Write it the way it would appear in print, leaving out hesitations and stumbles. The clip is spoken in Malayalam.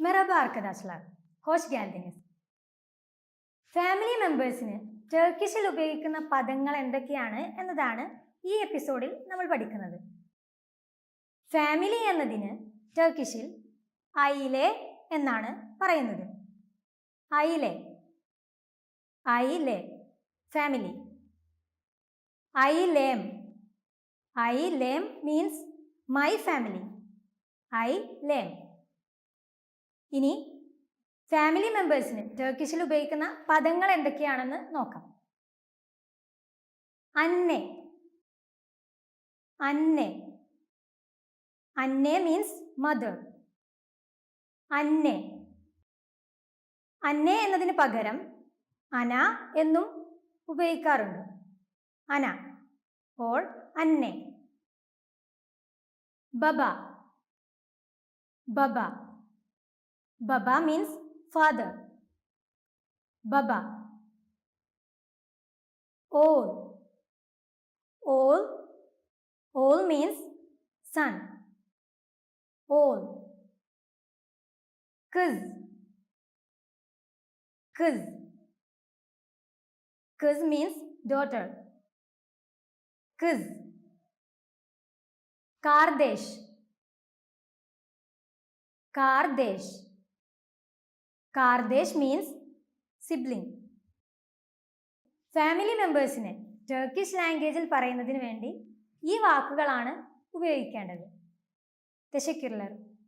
Merhaba arkadaşlar, hoş geldiniz. Family മെമ്പേഴ്സിന് ടർക്കിഷിൽ ഉപയോഗിക്കുന്ന പദങ്ങൾ എന്തൊക്കെയാണ് എന്നതാണ് ഈ എപ്പിസോഡിൽ നമ്മൾ പഠിക്കുന്നത്. ഫാമിലി എന്നതിന് ടർക്കിഷിൽ ഐലെ എന്നാണ് പറയുന്നത്. ഐലെ, ഐലെ, ഫാമിലി. ഐലേം, ഐലേം മീൻസ് മൈ ഫാമിലി. ഐലേം. ഇനി ഫാമിലി മെമ്പേഴ്സിന് ടർക്കിഷിൽ ഉപയോഗിക്കുന്ന പദങ്ങൾ എന്തൊക്കെയാണെന്ന് നോക്കാം. അന്നെ, അന്നെ, അന്നെ മീൻസ് മദർ. അന്നെ, അന്നെ എന്നതിന് പകരം അന എന്നും ഉപയോഗിക്കാറുണ്ട്. അന ഓർ അന്നെ. ബബ, ബബ, ബബ means father. Baba. All, all, all means son. All. Kız, kız, kız means daughter. Kız. Kardeş, kardeş, kardeş means sibling. Family മെമ്പേഴ്സിനെ ടർക്കിഷ് ലാംഗ്വേജിൽ പറയുന്നതിന് വേണ്ടി ഈ വാക്കുകളാണ് ഉപയോഗിക്കേണ്ടത്. തെശക്കിർലർ.